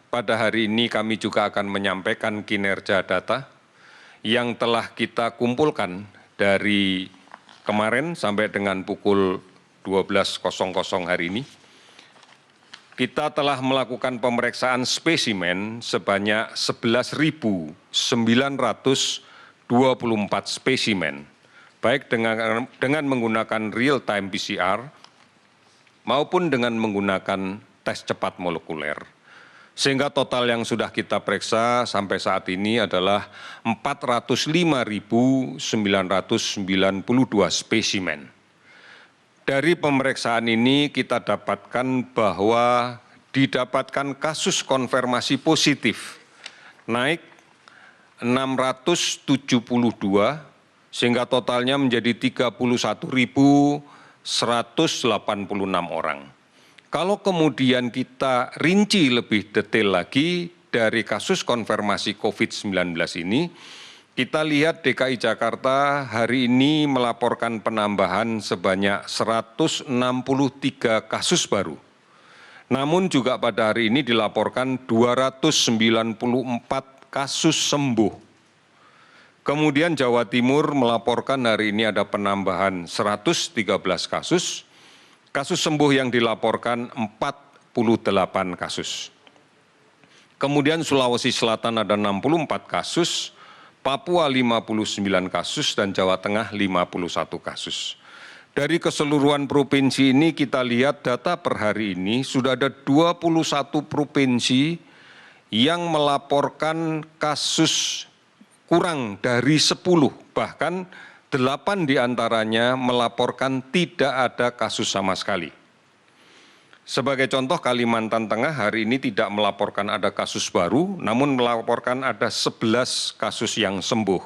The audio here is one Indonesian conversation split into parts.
pada hari ini kami juga akan menyampaikan kinerja data yang telah kita kumpulkan dari kemarin sampai dengan pukul 12.00 hari ini. Kita telah melakukan pemeriksaan spesimen sebanyak 11.924 spesimen, baik dengan menggunakan real-time PCR maupun dengan menggunakan tes cepat molekuler. Sehingga total yang sudah kita periksa sampai saat ini adalah 405.992 spesimen. Dari pemeriksaan ini kita dapatkan bahwa didapatkan kasus konfirmasi positif naik 672 sehingga totalnya menjadi 31.186 orang. Kalau kemudian kita rinci lebih detail lagi dari kasus konfirmasi COVID-19 ini, kita lihat DKI Jakarta hari ini melaporkan penambahan sebanyak 163 kasus baru. Namun juga pada hari ini dilaporkan 294 kasus sembuh. Kemudian Jawa Timur melaporkan hari ini ada penambahan 113 kasus. Kasus sembuh yang dilaporkan 48 kasus. Kemudian Sulawesi Selatan ada 64 kasus, Papua 59 kasus, dan Jawa Tengah 51 kasus. Dari keseluruhan provinsi ini kita lihat data per hari ini sudah ada 21 provinsi yang melaporkan kasus kurang dari 10, bahkan 8 diantaranya melaporkan tidak ada kasus sama sekali. Sebagai contoh, Kalimantan Tengah hari ini tidak melaporkan ada kasus baru, namun melaporkan ada 11 kasus yang sembuh.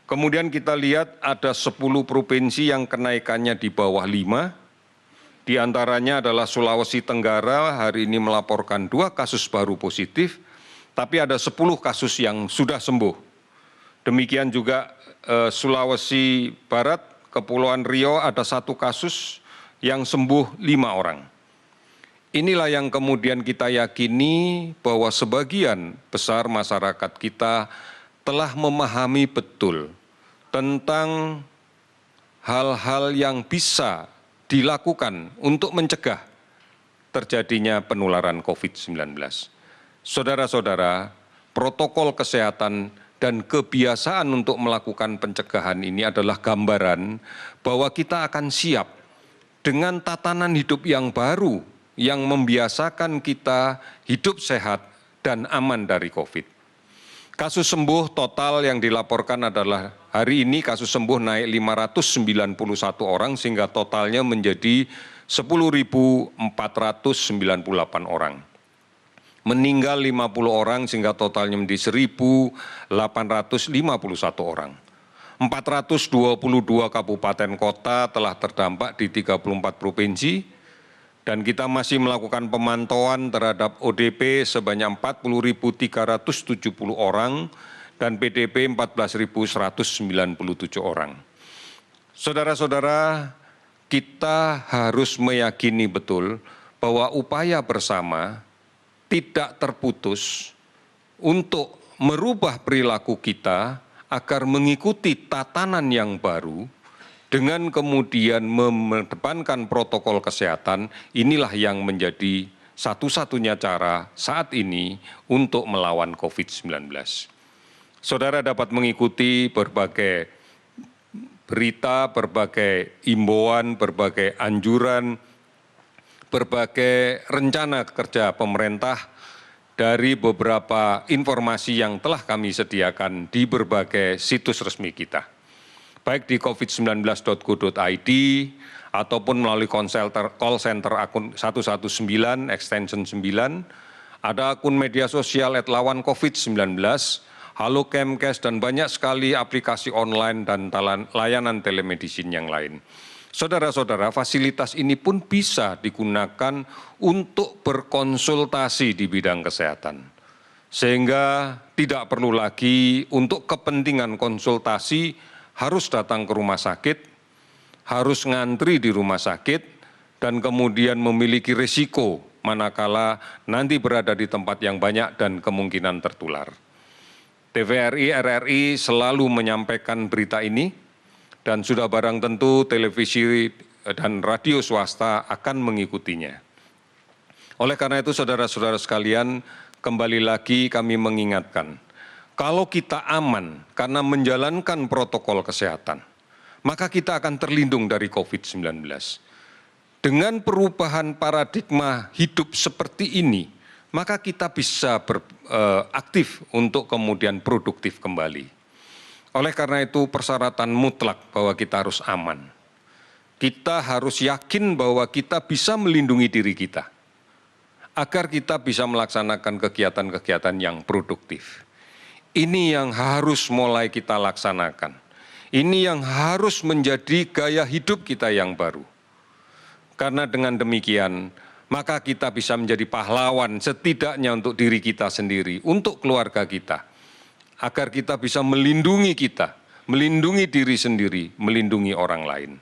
Kemudian kita lihat ada 10 provinsi yang kenaikannya di bawah 5, di antaranya adalah Sulawesi Tenggara hari ini melaporkan 2 kasus baru positif, tapi ada 10 kasus yang sudah sembuh. Demikian juga Sulawesi Barat, Kepulauan Riau ada 1 kasus yang sembuh 5 orang. Inilah yang kemudian kita yakini bahwa sebagian besar masyarakat kita telah memahami betul tentang hal-hal yang bisa dilakukan untuk mencegah terjadinya penularan COVID-19. Saudara-saudara, protokol kesehatan dan kebiasaan untuk melakukan pencegahan ini adalah gambaran bahwa kita akan siap dengan tatanan hidup yang baru yang membiasakan kita hidup sehat dan aman dari COVID. Kasus sembuh total yang dilaporkan adalah hari ini kasus sembuh naik 591 orang sehingga totalnya menjadi 10.498 orang. Meninggal 50 orang sehingga totalnya menjadi 1.851 orang. 422 kabupaten kota telah terdampak di 34 provinsi dan kita masih melakukan pemantauan terhadap ODP sebanyak 40.370 orang dan PDP 14.197 orang. Saudara-saudara, kita harus meyakini betul bahwa upaya bersama tidak terputus untuk merubah perilaku kita agar mengikuti tatanan yang baru dengan kemudian mengedepankan protokol kesehatan. Inilah yang menjadi satu-satunya cara saat ini untuk melawan COVID-19. Saudara dapat mengikuti berbagai berita, berbagai imbauan, berbagai anjuran, berbagai rencana kerja pemerintah dari beberapa informasi yang telah kami sediakan di berbagai situs resmi kita. Baik di covid19.go.id ataupun melalui call center akun 119 extension 9, ada akun media sosial @lawancovid19, Halo Kemkes, dan banyak sekali aplikasi online dan layanan telemedicine yang lain. Saudara-saudara, fasilitas ini pun bisa digunakan untuk berkonsultasi di bidang kesehatan. Sehingga tidak perlu lagi untuk kepentingan konsultasi harus datang ke rumah sakit, harus ngantri di rumah sakit, dan kemudian memiliki risiko manakala nanti berada di tempat yang banyak dan kemungkinan tertular. TVRI, RRI selalu menyampaikan berita ini dan sudah barang tentu televisi dan radio swasta akan mengikutinya. Oleh karena itu saudara-saudara sekalian, kembali lagi kami mengingatkan, kalau kita aman karena menjalankan protokol kesehatan, maka kita akan terlindung dari COVID-19. Dengan perubahan paradigma hidup seperti ini, maka kita bisa aktif untuk kemudian produktif kembali. Oleh karena itu persyaratan mutlak bahwa kita harus aman. Kita harus yakin bahwa kita bisa melindungi diri kita, agar kita bisa melaksanakan kegiatan-kegiatan yang produktif. Ini yang harus mulai kita laksanakan. Ini yang harus menjadi gaya hidup kita yang baru. Karena dengan demikian, maka kita bisa menjadi pahlawan setidaknya untuk diri kita sendiri, untuk keluarga kita. Agar kita bisa melindungi kita, melindungi diri sendiri, melindungi orang lain.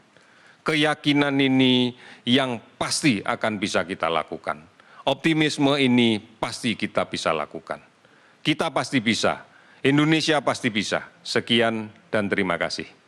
Keyakinan ini yang pasti akan bisa kita lakukan. Optimisme ini pasti kita bisa lakukan. Kita pasti bisa. Indonesia pasti bisa. Sekian dan terima kasih.